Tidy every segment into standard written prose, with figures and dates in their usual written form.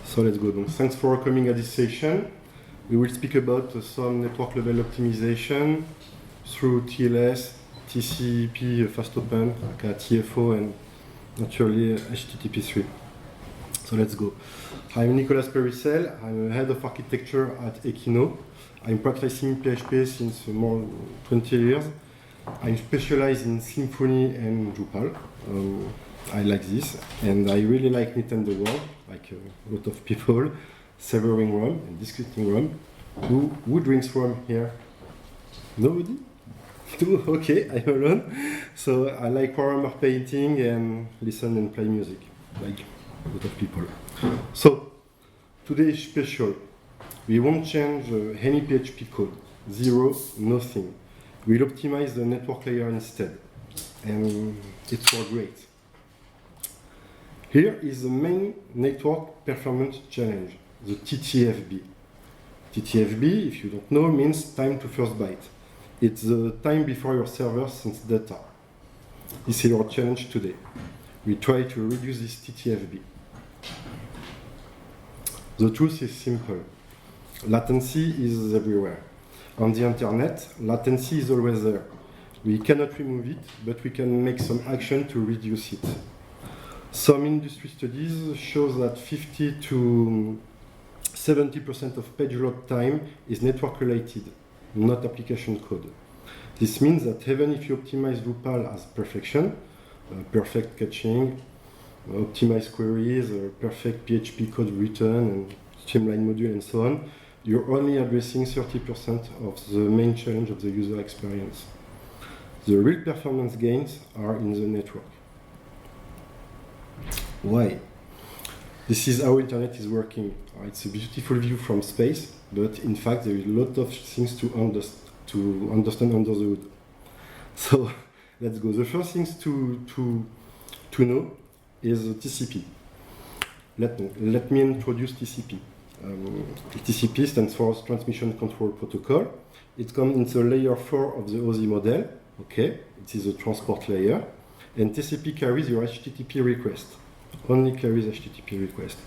So let's go. Thanks for coming at this session. We will speak about some network level optimization through TLS, TCP Fast Open, like TFO, and naturally HTTP3. So let's go. I'm Nicolas PERUSSEL. I'm a head of architecture at Equino. I'm practicing PHP since more than 20 years. I'm specialized in Symfony and Drupal. I like this, and I really like knitting the world, like a lot of people, severing rum and discussing rum. Who drinks rum here? Nobody? Two? Okay, I'm alone. So I like warhammer painting and listen and play music, like a lot of people. So today is special. We won't change any PHP code. Zero, nothing. We'll optimize the network layer instead. And it's all great. Here is the main network performance challenge, the TTFB. TTFB, if you don't know, means time to first byte. It's the time before your server sends data. This is our challenge today. We try to reduce this TTFB. The truth is simple. Latency is everywhere. On the internet, latency is always there. We cannot remove it, but we can make some action to reduce it. Some industry studies show that 50 to 70% of page load time is network related, not application code. This means that even if you optimize Drupal as perfection, perfect caching, optimized queries, perfect PHP code written, and streamline module, and so on, you're only addressing 30% of the main challenge of the user experience. The real performance gains are in the network. Why? This is how internet is working. It's a beautiful view from space, but in fact there is a lot of things to understand under the hood. So let's go. The first things to know is TCP. Let me introduce TCP. TCP stands for Transmission Control Protocol. It comes in the layer 4 of the OSI model. Okay, it is a transport layer, and TCP carries your HTTP request. Only carries HTTP request.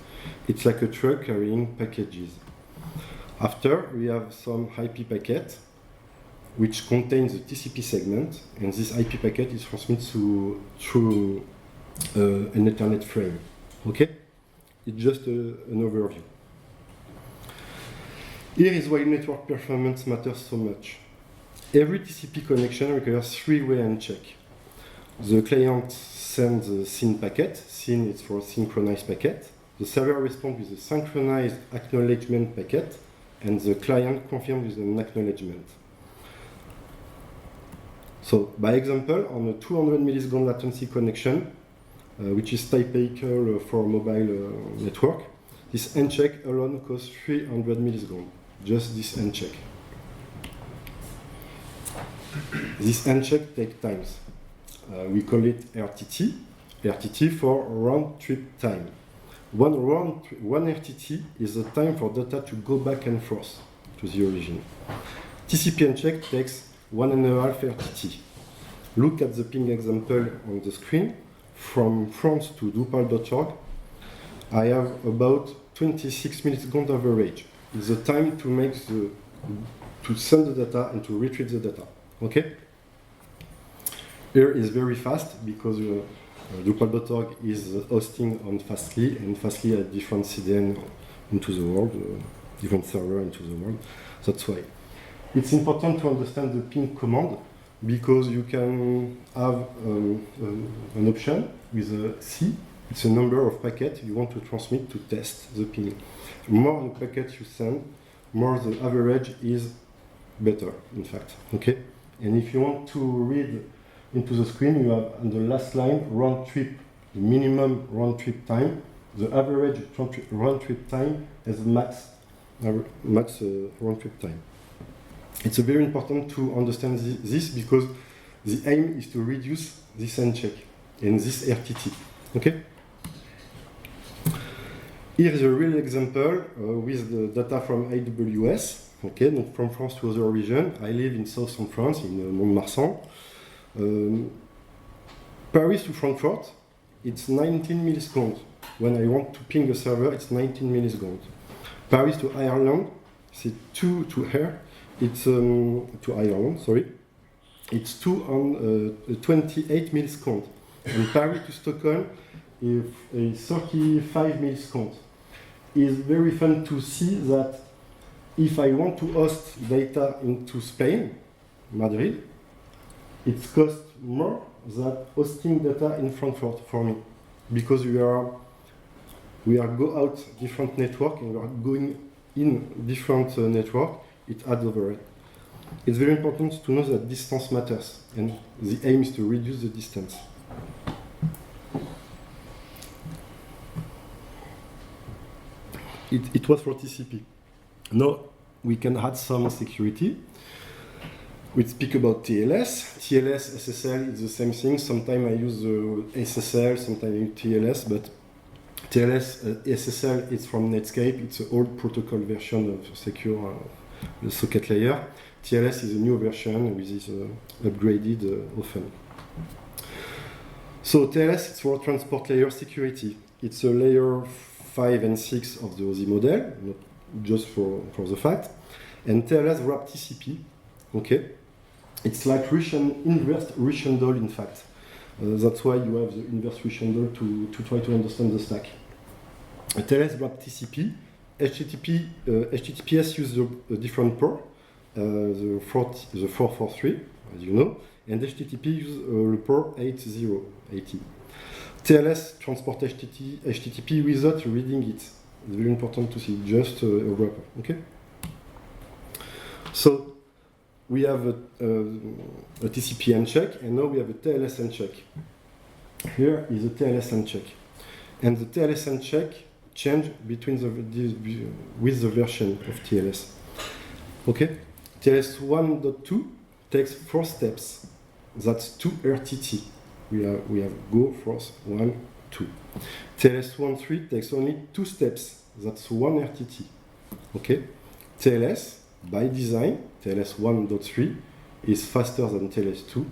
It's like a truck carrying packages. After, we have some IP packet, which contains the TCP segment, and this IP packet is transmitted through an Ethernet frame. Okay? It's just an overview. Here is why network performance matters so much. Every TCP connection requires three-way handshake. The client sends a SYN packet. SYN is for synchronized packet. The server responds with a synchronized acknowledgement packet, and the client confirms with an acknowledgement. So, by example, on a 200 millisecond latency connection, which is typical for mobile network, this handshake alone costs 300 milliseconds. Just this handshake. This handshake takes times. We call it RTT. RTT for round trip time. One RTT is the time for data to go back and forth to the origin. TCP handshake takes 1.5 RTT. Look at the ping example on the screen. From France to Drupal.org, I have about 26 milliseconds average. It's the time to send the data and to retrieve the data. Okay? Here is very fast because Drupal.org is hosting on Fastly, and Fastly has different CDN into the world, different server into the world. That's why. It's important to understand the ping command because you can have an option with a C. It's a number of packets you want to transmit to test the ping. The more the packets you send, more the average is better, in fact. Okay? And if you want to read into the screen, you have on the last line round trip, the minimum round trip time. The average round trip time is max round trip time. It's very important to understand this because the aim is to reduce this handshake and this RTT. Okay? Here is a real example with the data from AWS. Okay, donc from France to other region. I live in southern France, in Mont-de-Marsan. Paris to Frankfurt, it's 19 milliseconds. when I want to ping a server, it's 19 milliseconds. Paris to Ireland, c'est 2 to here, it's to Ireland, sorry. It's 2 on 28 milliseconds. And Paris to Stockholm is 35 milliseconds. It's very fun to see that if I want to host data into Spain, Madrid, it costs more than hosting data in Frankfurt for me, because we are go out different network and we are going in different network. It adds over it. It's very important to know that distance matters, and the aim is to reduce the distance. It was for TCP. Now we can add some security. We speak about TLS. TLS, SSL is the same thing. Sometimes I use SSL, sometimes I use TLS, but TLS, SSL is from Netscape. It's an old protocol version of secure socket layer. TLS is a new version which is upgraded often. So TLS is for transport layer security. It's a layer 5 and 6 of the OSI model, not just for the fact. And TLS wrap TCP, okay? It's like inverse Rushendal, in fact. That's why you have the inverse Rushendal to try to understand the stack. TLS wrap TCP. HTTPS uses a different port, the 443, as you know, and HTTP uses port 80. TLS transport HTTP without reading it. It's very important to see, just a wrapper, okay? So we have a TCP handshake, and now we have a TLS handshake. Here is a TLS handshake. And the TLS handshake change with the version of TLS. Okay? TLS 1.2 takes 4 steps. That's 2 RTT. We have go first 1, 2. TLS 1.3 takes only 2 steps. That's 1 RTT. Okay? TLS, by design, TLS 1.3 is faster than TLS 2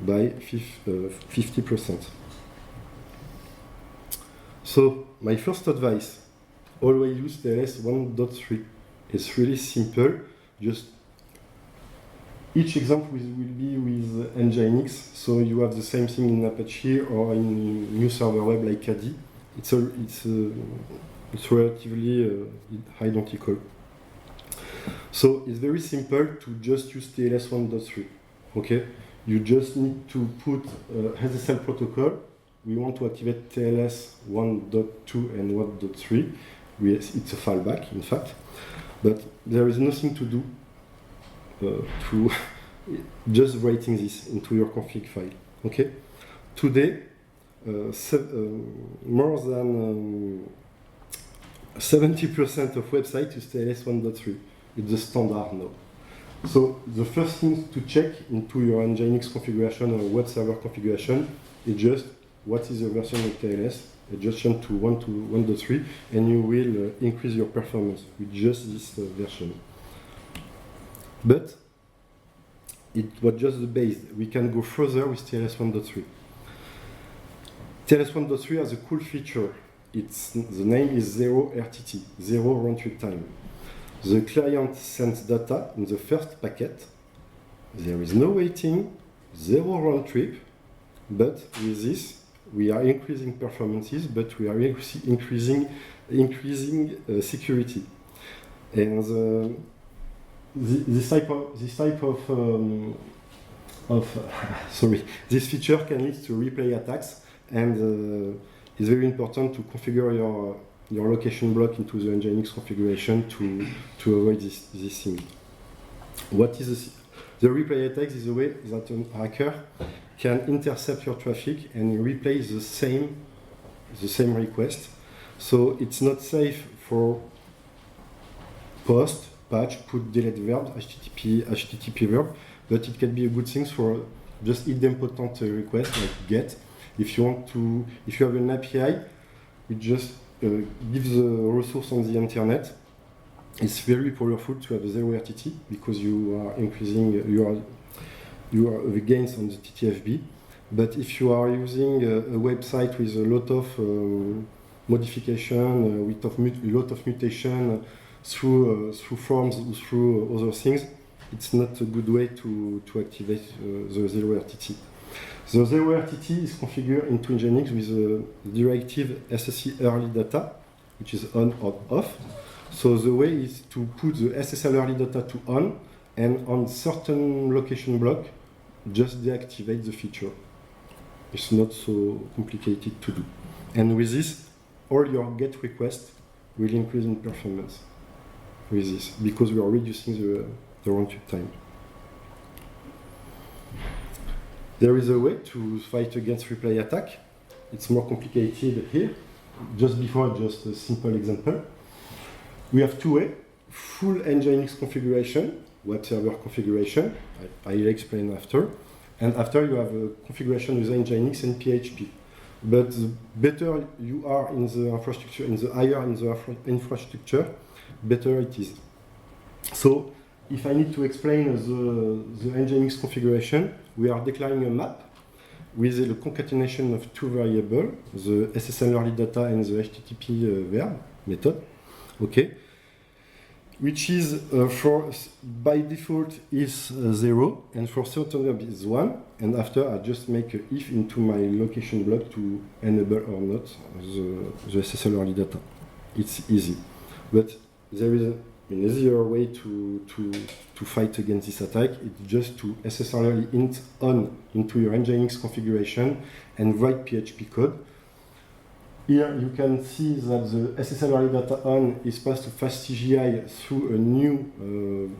by 50%. So, my first advice, always use TLS 1.3. It's really simple. Just each example will be with Nginx, so you have the same thing in Apache or in new server web like KDE. It's relatively identical. So it's very simple to just use TLS 1.3. Okay, you just need to put SSL protocol. We want to activate TLS 1.2 and 1.3. It's a fallback, in fact, but there is nothing to do to just writing this into your config file. Okay. Today, more than 70% of websites use TLS 1.3. It's the standard now. So the first thing to check into your Nginx configuration or web server configuration is just what is the version of TLS. Adjustment to 1.3, and you will increase your performance with just this version. But it was just the base. We can go further with TLS 1.3. TLS 1.3 has a cool feature. The name is 0 RTT, 0 round trip time. The client sends data in the first packet. There is no waiting, 0 round trip, but with this, we are increasing performances, but we are increasing security. And this type of this feature can lead to replay attacks, and it's very important to configure your location block into the Nginx configuration to avoid this thing. What is the replay attacks is a way that a hacker can intercept your traffic and replay the same request. So it's not safe for post, patch, put, delete verbs, HTTP verb, but it can be a good thing for just idempotent requests like GET. If you have an API, it just gives the resource on the internet. It's very powerful to have a 0 RTT because you are increasing you are against on the TTFB. But if you are using a website with a lot of modification with a lot of mutation through forms, through other things, it's not a good way to activate the zero RTT. The zero RTT is configured into Nginx with the directive SSE early data, which is on or off. So the way is to put the SSL early data to on, and on certain location block, just deactivate the feature. It's not so complicated to do. And with this, all your GET requests will increase in performance with this, because we are reducing the round-trip time. There is a way to fight against replay attack. It's more complicated here. Just before, just a simple example. We have two ways: full Nginx configuration, web server configuration. I'll explain after. And after, you have a configuration with Nginx and PHP. But the better you are in the infrastructure, in the higher in the infrastructure, better it is. So, if I need to explain the Nginx configuration, we are declaring a map with the concatenation of two variables, the SSL early data and the HTTP verb method, okay, which is by default is 0, and for certain verb is 1, and after I just make a if into my location block to enable or not the SSL early data. It's easy, but there is an easier way to fight against this attack. It's just to SSL early int on into your Nginx configuration and write PHP code. Here you can see that the SSL early data on is passed to fastCGI through a new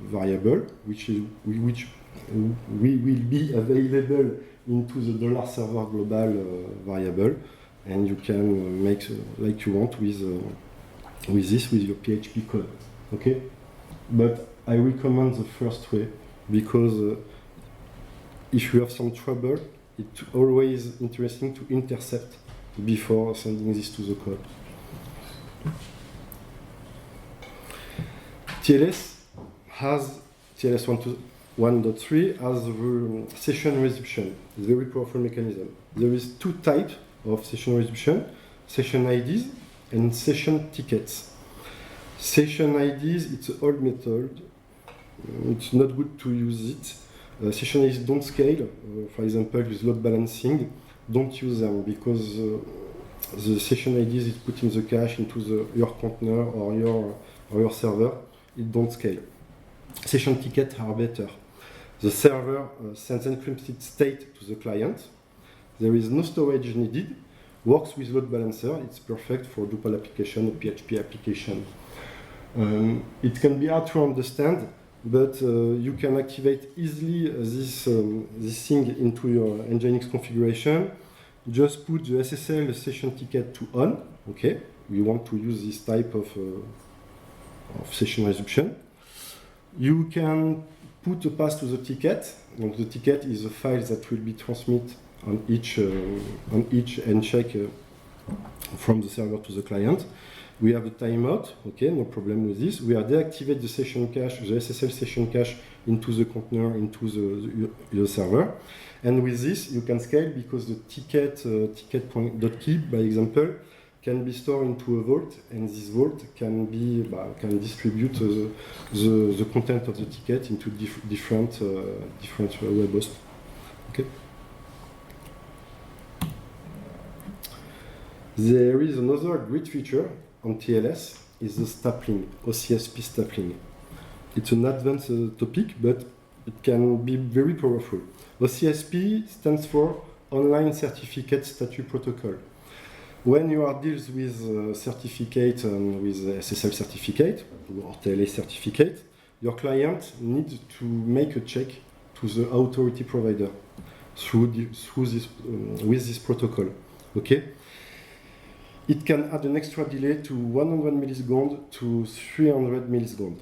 variable, which will be available into the $server global variable, and you can make like you want with this with your PHP code. Okay, but I recommend the first way, because if you have some trouble, it's always interesting to intercept before sending this to the code. TLS 1.3 has the session resumption. It's a very powerful mechanism. There is two types of session resumption: session IDs and session tickets. Session IDs, it's an old method. It's not good to use it. Session IDs don't scale. For example, with load balancing, don't use them, because the session IDs is put in the cache into your container or your server. It don't scale. Session tickets are better. The server sends encrypted state to the client. There is no storage needed. Works with load balancer. It's perfect for Drupal application or PHP application. It can be hard to understand, but you can activate easily this thing into your Nginx configuration. Just put the SSL session ticket to on. Okay, we want to use this type of session resumption. You can put a path to the ticket. And the ticket is a file that will be transmitted on each handshake from the server to the client. We have a timeout, okay, no problem with this. We are deactivate the session cache, the SSL session cache into the container, into the server. And with this, you can scale, because the ticket.key, by example, can be stored into a vault, and this vault can distribute the content of the ticket into different web hosts. Okay. There is another great feature on TLS, is the stapling, OCSP stapling. It's an advanced topic, but it can be very powerful. OCSP stands for Online Certificate Statute Protocol. When you are deals with certificate and with SSL certificate or TLS certificate, your client needs to make a check to the authority provider with this protocol. Okay. It can add an extra delay to 100 milliseconds to 300 milliseconds.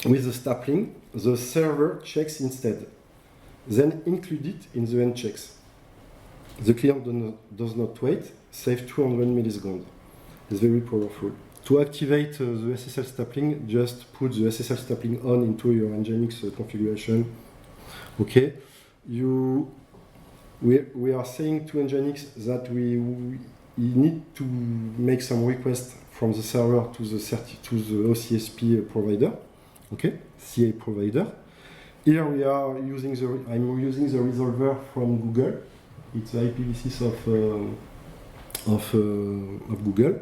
With the stapling, the server checks instead, then include it in the end checks. The client does not wait, save 200 milliseconds. It's very powerful. To activate the SSL stapling, just put the SSL stapling on into your Nginx configuration. Okay, we are saying to Nginx that we you need to make some request from the server to the OCSP provider, okay, CA provider. Here we are using I'm using the resolver from Google. It's the IPv6 of Google,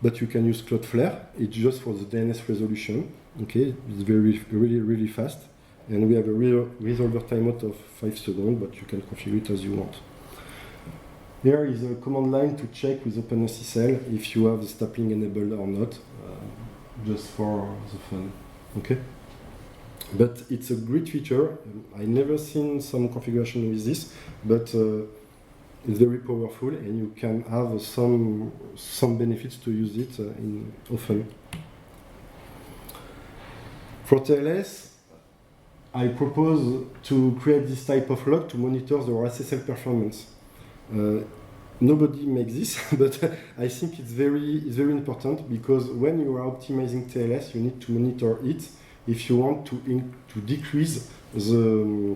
but you can use Cloudflare. It's just for the DNS resolution. Okay, it's really fast, and we have a resolver timeout of 5 seconds, but you can configure it as you want. Here is a command line to check with OpenSSL if you have the stapling enabled or not, just for the fun. Okay. But it's a great feature. I never seen some configuration with this, but it's very powerful, and you can have some benefits to use it often. For TLS, I propose to create this type of log to monitor the SSL performance. Nobody makes this, but I think it's very important, because when you are optimizing TLS, you need to monitor it if you want to decrease the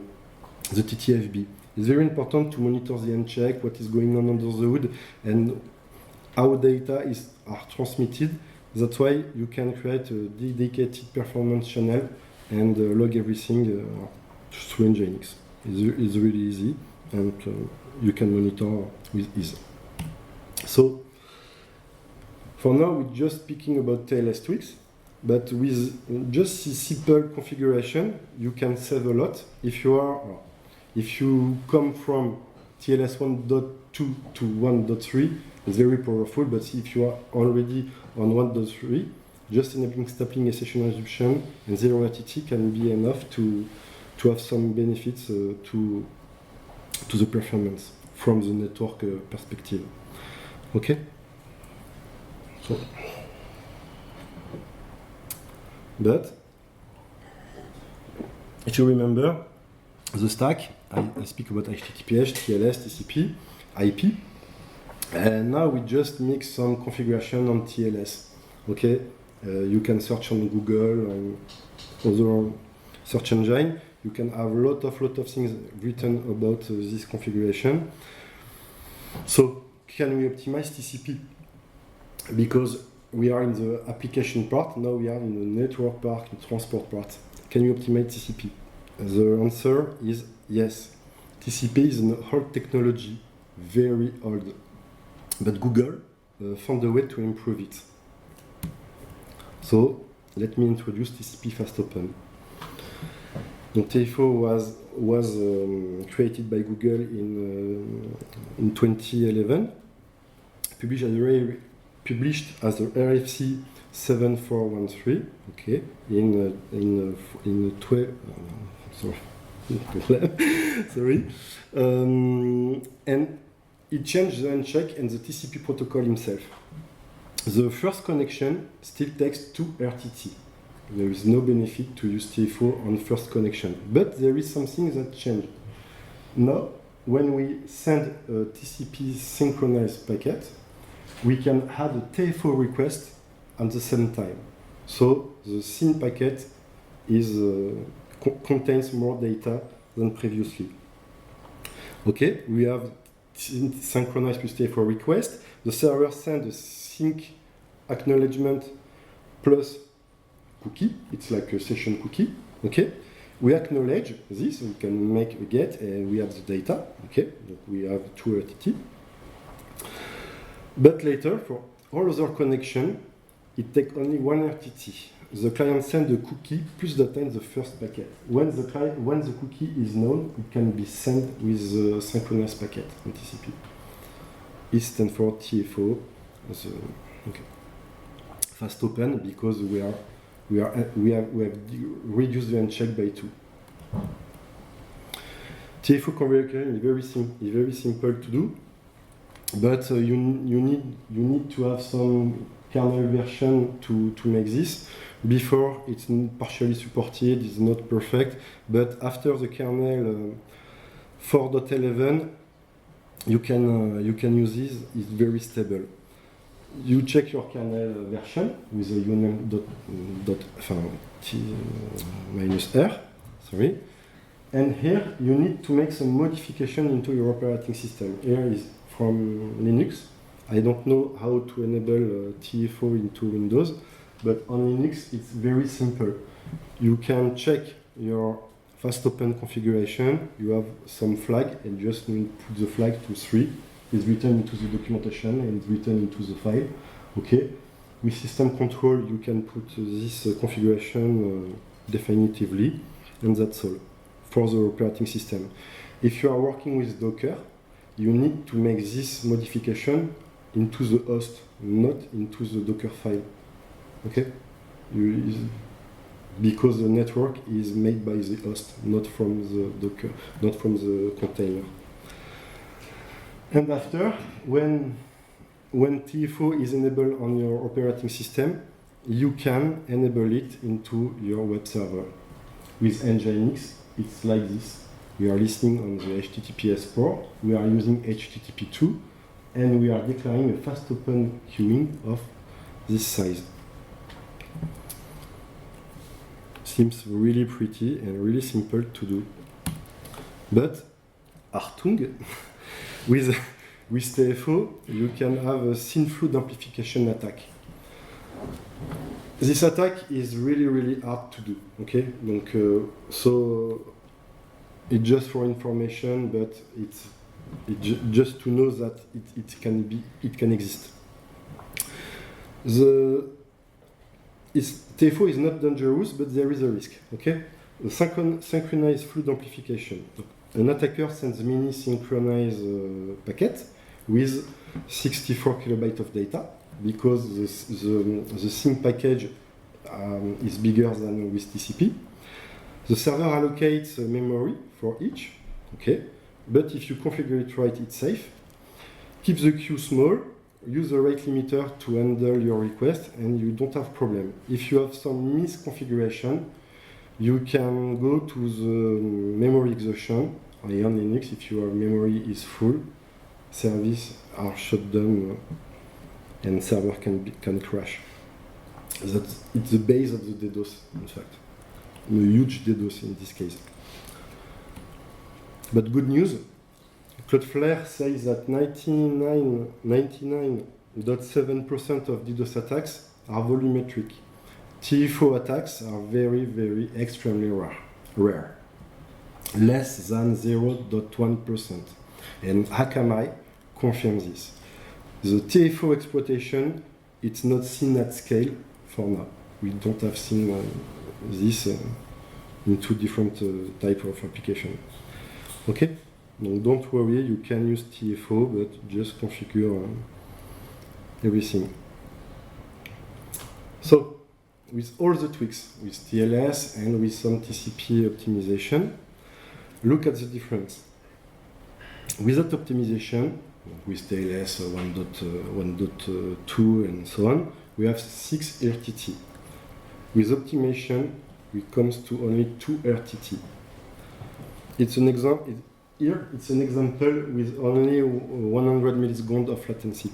TTFB. It's very important to monitor the handshake, what is going on under the hood, and how data are transmitted. That's why you can create a dedicated performance channel and log everything through Nginx. It's really easy, and you can monitor with ease. So, for now, we're just speaking about TLS tweaks. But with just this simple configuration, you can save a lot. If you come from TLS 1.2 to 1.3, it's very powerful. But if you are already on 1.3, just enabling stapling and session resumption and zero RTT can be enough to have some benefits to the performance from the network perspective. Okay. So. But if you remember the stack, I speak about HTTPS, TLS, TCP, IP, and now we just make some configuration on TLS. Okay, you can search on Google and other search engine. You can have a lot of things written about this configuration. So can we optimize TCP? Because we are in the application part, now we are in the network part, the transport part. Can you optimize TCP? The answer is yes. TCP is an old technology, very old. But Google found a way to improve it. So let me introduce TCP Fast Open. TFO was created by Google in 2011, published as the RFC 7413, okay, in 12, sorry, and it changed the handshake and the TCP protocol himself. The first connection still takes 2 RTT. There is no benefit to use TFO on first connection, but there is something that changed. Now, when we send a TCP synchronized packet, we can add a TFO request at the same time. So the SYN packet contains more data than previously. Okay, we have synchronized plus TFO request. The server sends a sync acknowledgement plus cookie. It's like a session cookie. Okay, we acknowledge this. We can make a get, and we have the data. Okay, we have 2 RTT. But later, for all other connections, it takes only 1 RTT. The client sends the cookie plus data in the first packet. When the cookie is known, it can be sent with the synchronized packet on TCP. It stands for TFO. Okay. Fast Open, because we have reduced the handshake by 2. TFO configuration is very simple to do. But you need to have some kernel version to make this. Before, it's partially supported, it's not perfect, but after the kernel 4.11, you can use this. It's very stable. You check your kernel version with a -r, sorry, and here you need to make some modification into your operating system. Here is from Linux, I don't know how to enable TFO into Windows, but on Linux it's very simple. You can check your Fast Open configuration, you have some flag, and just put the flag to 3. It's written into the documentation and it's written into the file. Okay. With system control, you can put this configuration definitively, and that's all for the operating system. If you are working with Docker, you need to make this modification into the host, not into the Docker file. Okay? Because the network is made by the host, not from the Docker, not from the container. And after, when TFO is enabled on your operating system, you can enable it into your web server. With Nginx, it's like this. We are listening on the HTTPS port, we are using HTTP2, and we are declaring a fast open queuing of this size. Seems really pretty and really simple to do. But, Achtung, with TFO, you can have a thin-flood amplification attack. This attack is really hard to do. Okay, donc so it's just for information, but it's just to know that it can exist. TFO is not dangerous, but there is a risk. Okay, the synchronized flood amplification. An attacker sends mini synchronized packet with 64 kilobytes of data, because the sync package is bigger than with TCP. The server allocates memory for each, okay? But if you configure it right, it's safe. Keep the queue small, use the rate limiter to handle your request, and you don't have problem. If you have some misconfiguration, you can go to the memory exhaustion. On Linux, if your memory is full, services are shut down and server can crash. It's the base of the DDoS, in fact. A huge DDoS in this case. But good news, Cloudflare says that 99.7% of DDoS attacks are volumetric. TFO attacks are very extremely rare. Less than 0.1%. And Akamai confirms this. The TFO exploitation, it's not seen at scale for now. We don't have seen this in two different types of application. Okay? No, don't worry, you can use TFO, but just configure everything. So, with all the tweaks, with TLS and with some TCP optimization, look at the difference. Without optimization, with TLS 1.2 and so on, we have 6 RTT. With optimization, it comes to only 2 RTT. It's an example. Here, it's an example with only 100 milliseconds of latency.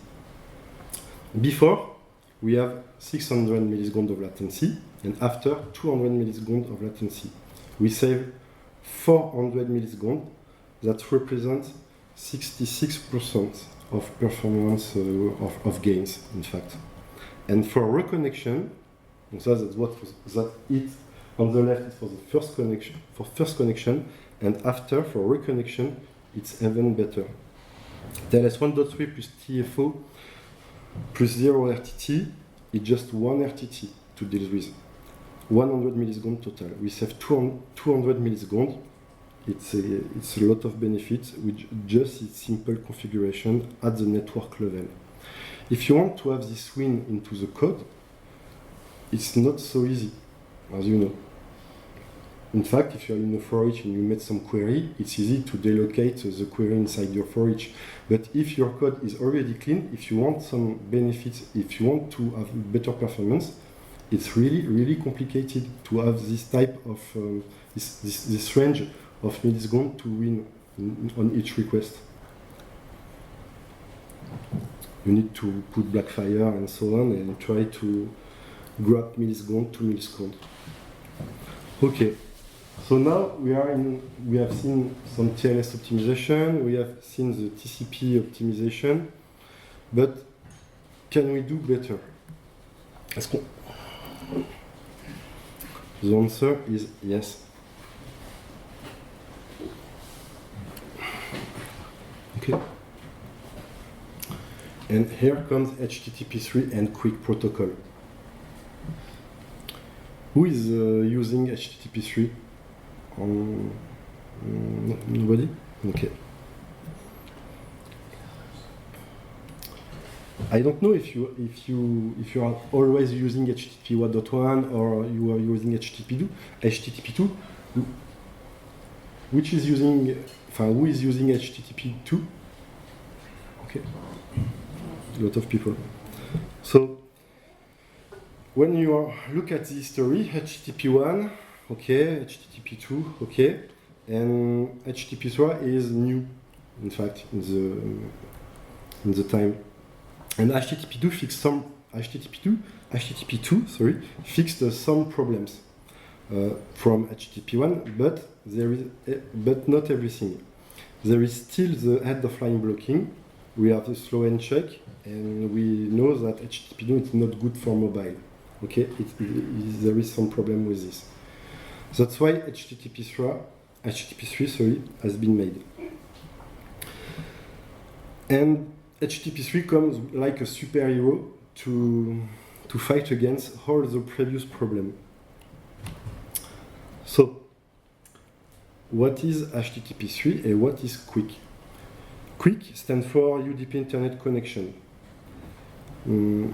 Before, we have 600 milliseconds of latency, and after 200 milliseconds of latency. We save 400 milliseconds, that represents 66% of performance of gains, in fact. And for reconnection, so that's what that it on the left is for the first connection, and after for reconnection, it's even better. TLS 1.3 plus TFO plus 0 RTT is just 1 RTT to deal with. 100 milliseconds total. We save 200 milliseconds. It's a lot of benefits with just its simple configuration at the network level. If you want to have this win into the code, it's not so easy, as you know. In fact, if you're in a for each and you made some query, it's easy to delocate the query inside your for each. But if your code is already clean, if you want some benefits, if you want to have better performance, it's really complicated to have this type of this range of milliseconds to win on each request. You need to put Blackfire and so on and try to grab millisecond to millisecond. Okay, so now we have seen some TLS optimization, we have seen the TCP optimization, But can we do better? The answer is yes. Okay. And here comes HTTP3 and QUIC protocol. Who is using HTTP3? Nobody? Okay. I don't know if you are always using HTTP 1.1 or you are using HTTP 2. Who is using HTTP 2? Okay. A lot of people. So when you look at the history, HTTP 1, okay, HTTP 2, okay, and HTTP 3 is new, in fact, in the time. And HTTP 2 fixed some fixed some problems from HTTP 1, but not everything. There is still the head-of-line blocking. We have the slow handshake, and we know that HTTP 2 is not good for mobile. Okay, there is some problem with this. That's why HTTP 3 has been made. And HTTP 3 comes like a superhero to fight against all the previous problems. So, what is HTTP 3 and what is QUIC? QUIC stands for UDP Internet Connection. In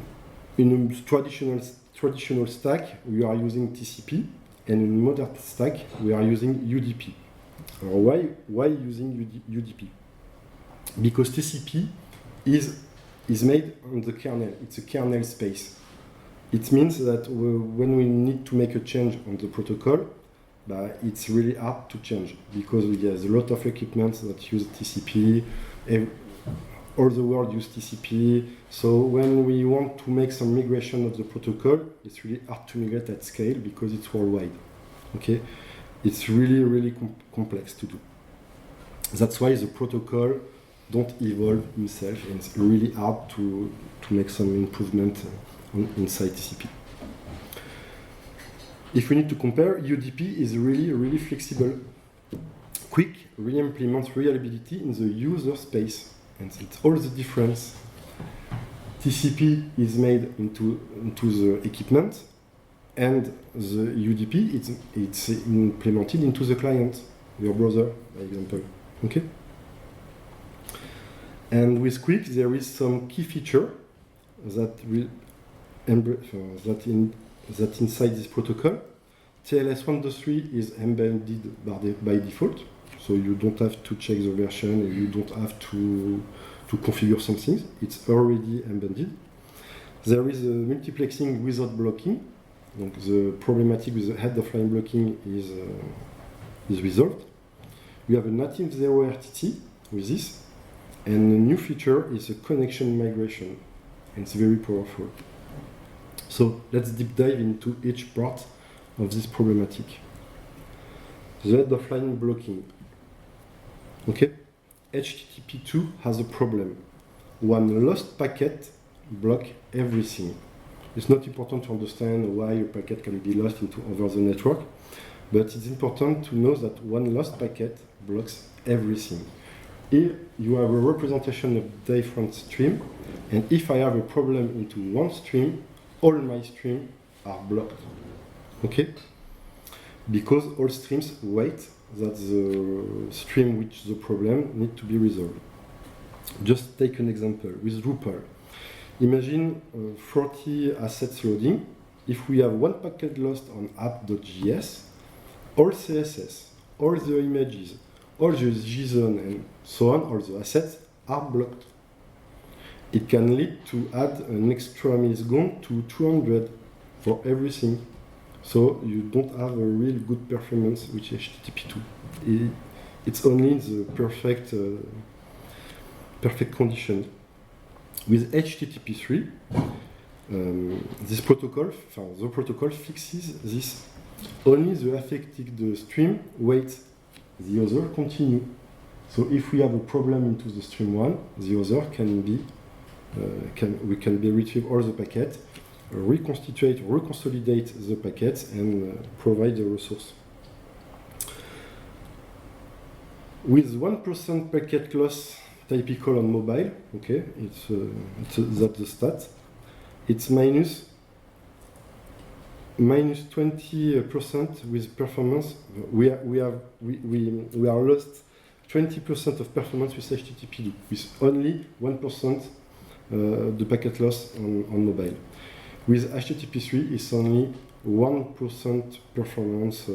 a traditional stack, we are using TCP, and in modern stack, we are using UDP. Why using UDP? Because TCP is made on the kernel. It's a kernel space. It means that when we need to make a change on the protocol, it's really hard to change because there's a lot of equipment that use TCP. All the world use TCP. So when we want to make some migration of the protocol, it's really hard to migrate at scale because it's worldwide. Okay, it's really, really complex to do. That's why the protocol don't evolve himself, and it's really hard to make some improvement inside TCP. If we need to compare, UDP is really, really flexible. QUIC re-implements reliability in the user space, and it's all the difference. TCP is made into the equipment, and the UDP it's implemented into the client, your browser, by example. Okay. And with QUIC, there is some key feature that inside this protocol. TLS 1.3 is embedded by default, so you don't have to check the version, and you don't have to configure some things. It's already embedded. There is a multiplexing without blocking. Donc the problematic with the head-of-line blocking is resolved. We have a native 0 RTT with this. And a new feature is a connection migration, and it's very powerful. So let's deep dive into each part of this problematic. The head-of-line blocking. Okay, HTTP 2 has a problem. One lost packet blocks everything. It's not important to understand why a packet can be lost over the network, but it's important to know that one lost packet blocks everything. Here you have a representation of different streams, and if I have a problem into one stream, all my streams are blocked. Okay? Because all streams wait that the stream which the problem need to be resolved. Just take an example with Drupal. Imagine 40 assets loading. If we have one packet lost on app.js, all CSS, all the images, all the JSON and so on, all the assets are blocked. It can lead to add an extra millisecond to 200 for everything. So you don't have a real good performance with HTTP 2. It's only the perfect condition. With HTTP 3, the protocol fixes this. Only the affected stream waits, the other continue. So if we have a problem into the stream 1, the other can be we can be retrieve all the packets, reconsolidate the packets, and provide the resource. With 1% packet loss typical on mobile, okay, that's the stat. It's minus 20% with performance. We are lost 20% of performance with HTTP2, with only 1% the packet loss on mobile. With HTTP3, it's only 1% performance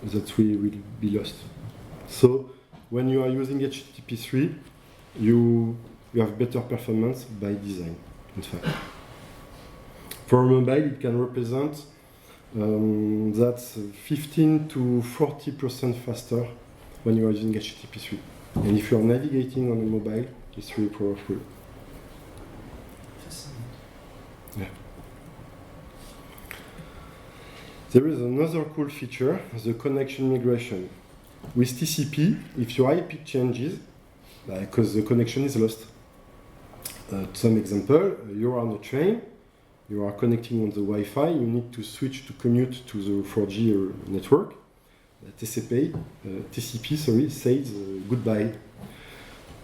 that we will be lost. So when you are using HTTP3, you have better performance by design, in fact. For mobile, it can represent that's 15 to 40% faster when you are using HTTP3. And if you are navigating on a mobile, it's really powerful. Yeah. There is another cool feature, the connection migration. With TCP, if your IP changes, because the connection is lost. Some example, you are on a train, you are connecting on the Wi-Fi, you need to switch to commute to the 4G network. TCP says goodbye.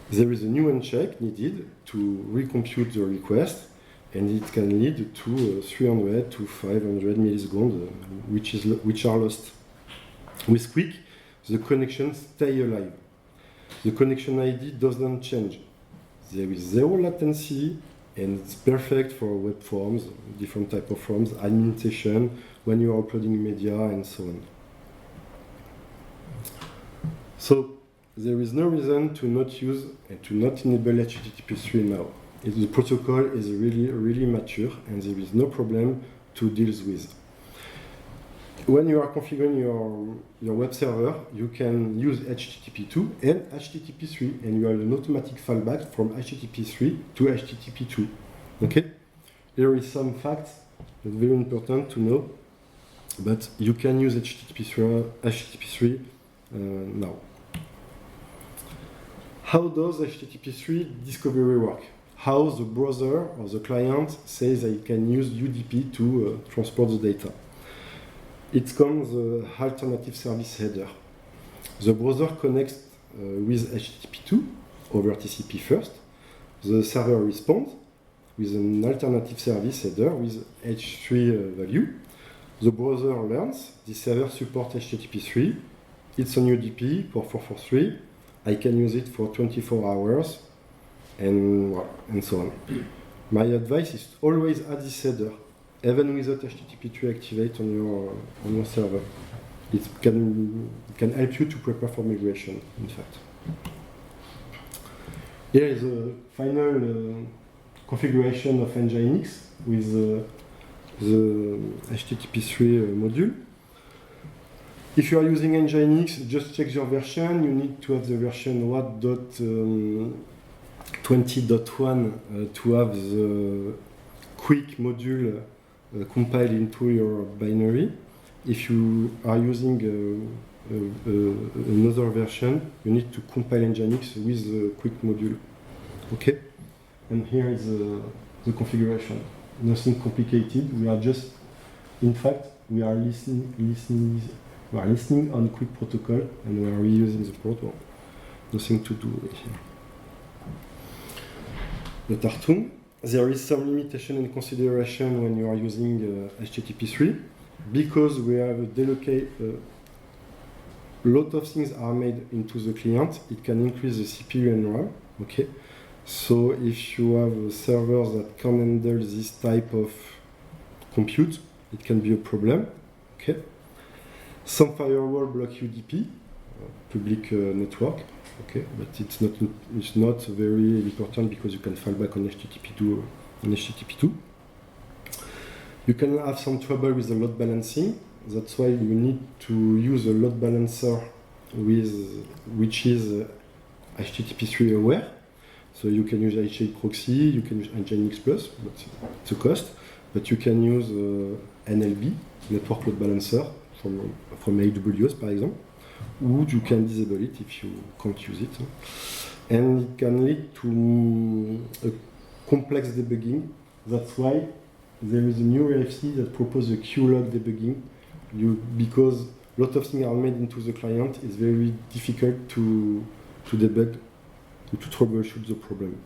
There is a new handshake needed to recompute the request, and it can lead to 300 to 500 milliseconds, which are lost. With QUIC, the connections stay alive. The connection ID doesn't change. There is zero latency, and it's perfect for web forms, different type of forms, admin session, when you are uploading media, and so on. So there is no reason to not use and to not enable HTTP3 now. The protocol is really mature, and there is no problem to deal with. When you are configuring your web server, you can use HTTP2 and HTTP3, and you have an automatic fallback from HTTP3 to HTTP2. Okay? Here is some facts that are very important to know, but you can use HTTP3 now. How does HTTP3 discovery work? How the browser or the client says I can use UDP to transport the data. It comes the alternative service header. The browser connects with HTTP2 over TCP first. The server responds with an alternative service header with H3 value. The browser learns the server supports HTTP3. It's on UDP for 443. I can use it for 24 hours, and so on. My advice is always add this header, even without HTTP3 activate on your server. It can help you to prepare for migration, in fact. Here is a final configuration of Nginx with the HTTP3 module. If you are using Nginx, just check your version. You need to have the version 1.20.1 to have the QUIC module compiled into your binary. If you are using another version, you need to compile Nginx with the QUIC module. Okay? And here is the configuration. Nothing complicated. We are just, in fact, we are listening on QUIC protocol, and we are reusing the protocol. Nothing to do here. The Tartum. There is some limitation and consideration when you are using HTTP3, because we have a lot of things are made into the client. It can increase the CPU and RAM. Okay, so if you have servers that can handle this type of compute, it can be a problem. Okay. Some firewall block UDP, public network, okay, but it's not very important because you can fall back on HTTP2. You can have some trouble with the load balancing. That's why you need to use a load balancer which is HTTP3 aware. So you can use handshake proxy, you can use Nginx Plus, but it's a cost. But you can use NLB, network load balancer, from AWS, par exemple, or you can disable it if you can't use it. and it can lead to a complex debugging. That's why there is a new RFC that proposes a QLog debugging, because a lot of things are made into the client. It's very difficult to debug, to troubleshoot the problem.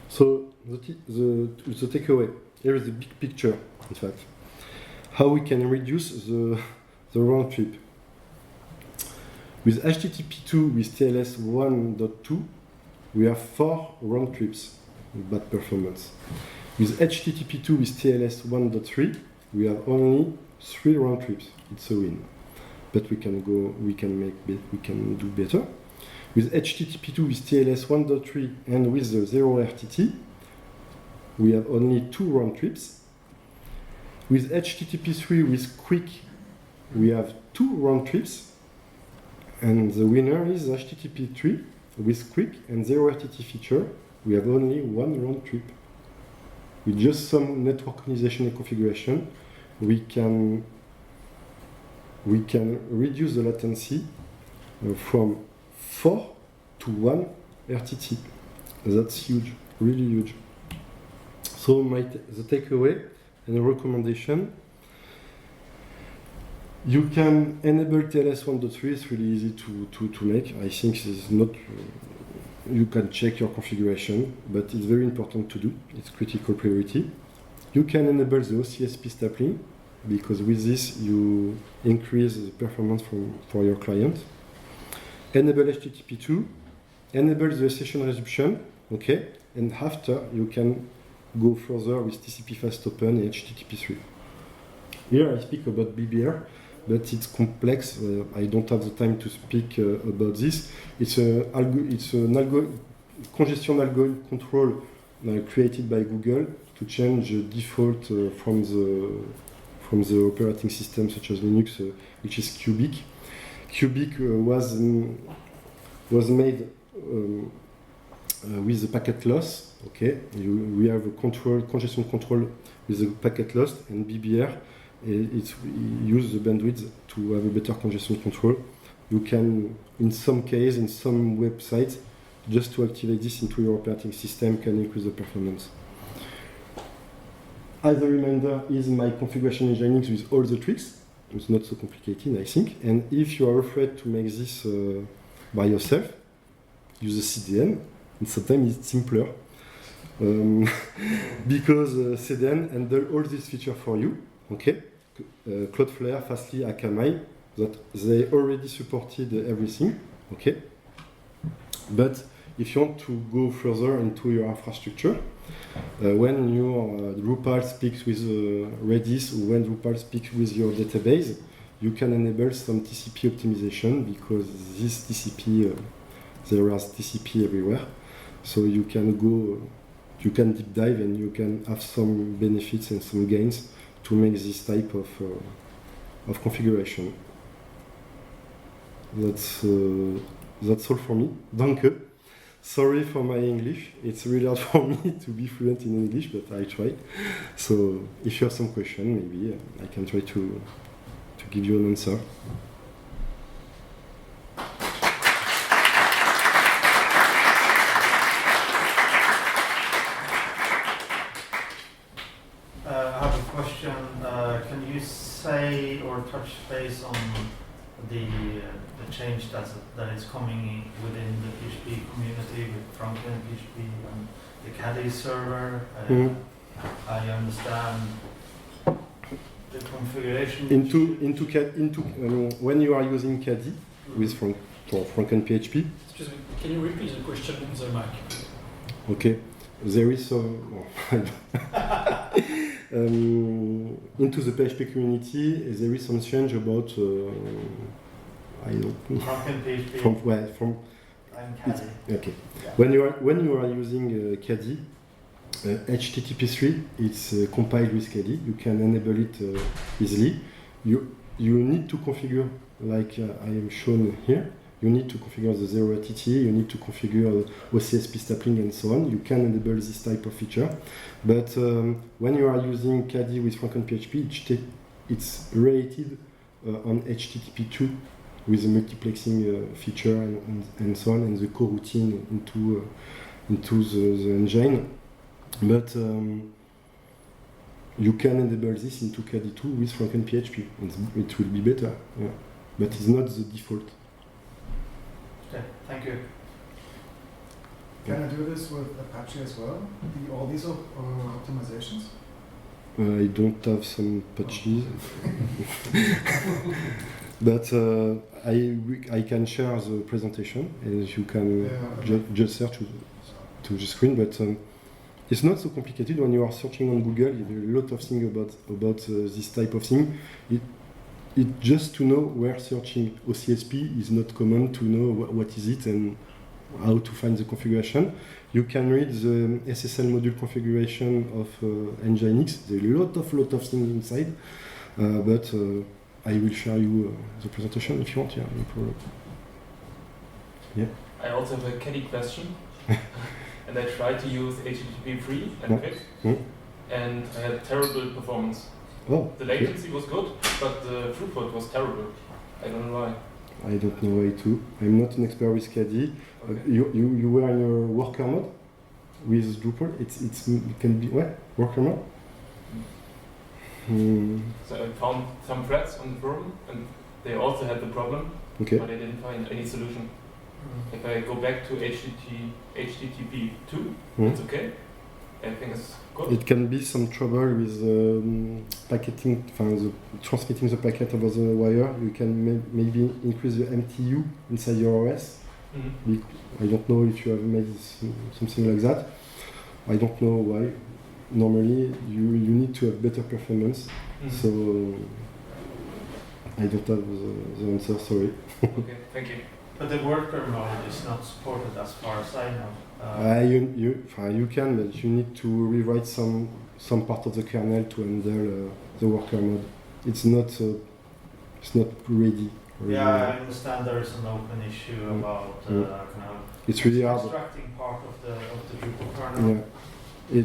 So the takeaway, here is the big picture, in fact. How we can reduce the round trip. With HTTP2 with TLS 1.2, we have 4 round trips with bad performance. With HTTP2 with TLS 1.3, we have only 3 round trips. It's a win. But we can do better. With HTTP2 with TLS 1.3 and with the 0 RTT, we have only 2 round trips. With HTTP3 with QUIC, we have 2 round trips. And the winner is HTTP3 with QUIC and 0 RTT feature. We have only 1 round trip. With just some network organization and configuration, we can reduce the latency from 4 to 1 RTT. That's huge, really huge. So the takeaway and the recommendation, you can enable TLS 1.3. It's really easy to make. I think it's not. You can check your configuration, but it's very important to do. It's critical priority. You can enable the OCSP stapling, because with this you increase the performance for your client. Enable HTTP2, enable the session resumption, okay, and after you can go further with TCP Fast Open and HTTP3. Here I speak about BBR, but it's complex. I don't have the time to speak about this. It's an congestion algorithm control created by Google to change the default from the operating system such as Linux, which is QUIC. QUIC was made with the packet loss. Okay, we have a congestion control with the packet loss, and BBR use the bandwidth to have a better congestion control. You can, in some case, in some websites, just to activate this into your operating system can increase the performance. As a reminder, is my configuration engineering with all the tricks. It's not so complicated, I think. And if you are afraid to make this by yourself, use a CDN. And sometimes it's simpler because CDN handle all these features for you. Okay, Cloudflare, Fastly, Akamai, that they already supported everything. Okay, but if you want to go further into your infrastructure, when your Drupal speaks with Redis, or when Drupal speaks with your database, you can enable some TCP optimization, because this TCP, there is TCP everywhere. So you can deep dive and you can have some benefits and some gains to make this type of configuration. That's all for me. Danke. Sorry for my English. It's really hard for me to be fluent in English, but I try. So if you have some question, maybe I can try to give you an answer. I have a question. Can you say or touch base on the change that is coming within the PHP community with front-end PHP and the Caddy server? I understand the configuration. When you are using Caddy with for front-end PHP. Excuse me, can you repeat the question on the mic? Okay, there is some. Into the PHP community, there is some change about. I don't know. Front-end PHP. From Caddy. Okay. Yeah. When you are using Caddy, HTTP3, it's compiled with Caddy. You can enable it easily. You need to configure, like I am shown here. You need to configure the 0 RTT, you need to configure OCSP stapling and so on. You can enable this type of feature. But when you are using Caddy with front-end PHP, it's rated on HTTP2 with the multiplexing feature and so on, and the coroutine into the engine. But you can enable this into KD2 with Franken PHP, and it will be better. Yeah. But it's not the default. Okay, thank you. Can I do this with Apache as well? All these optimizations? I don't have some patches, but I can share the presentation, and you can just search to the screen. But it's not so complicated when you are searching on Google. You have a lot of things about this type of thing. It just to know where searching OCSP is not common, to know what is it and how to find the configuration. You can read the SSL module configuration of Nginx. There are a lot of things inside, but I will share you the presentation if you want. Yeah, no problem. Yeah. I also have a caddy question, and I tried to use HTTP free and QUIC, and I had terrible performance. Oh, the latency was good, but the throughput was terrible. I don't know why. I don't know why too. I'm not an expert with KDE. Okay. You were in your worker mode with Drupal. It can be what worker mode. So I found some threads on the forum, and they also had the problem, okay. But I didn't find any solution. If I go back to HTTP 2, it's okay. Everything is good. It can be some trouble with packeting, transmitting the packet over the wire. You can maybe increase the MTU inside your OS. I don't know if you have made something like that. I don't know why. Normally, you need to have better performance. So I don't have the answer. Sorry. Okay, thank you. But the worker mode is not supported as far as I know. You can, but you need to rewrite some part of the kernel to handle the worker mode. It's not ready. Yeah, I understand there is an open issue about it's really hard. Extracting part of the Drupal kernel. Yeah,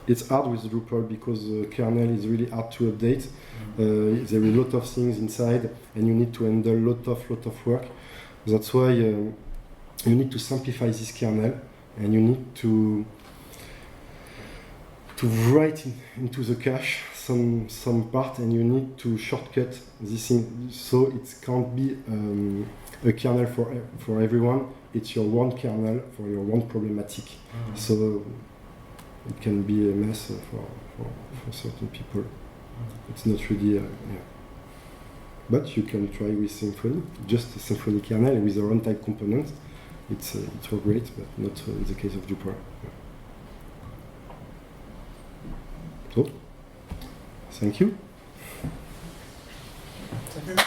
it's hard with Drupal because the kernel is really hard to update. There are a lot of things inside, and you need to handle a lot of work. That's why you need to simplify this kernel, and you need to write into the cache some part, and you need to shortcut this thing, so it can't be a kernel for everyone. It's your one kernel for your one problematic. So it can be a mess for certain people. It's not really but you can try with Symfony, just a Symfony kernel with a runtime component. It's great, but not in the case of Drupal. So, thank you. Thank you.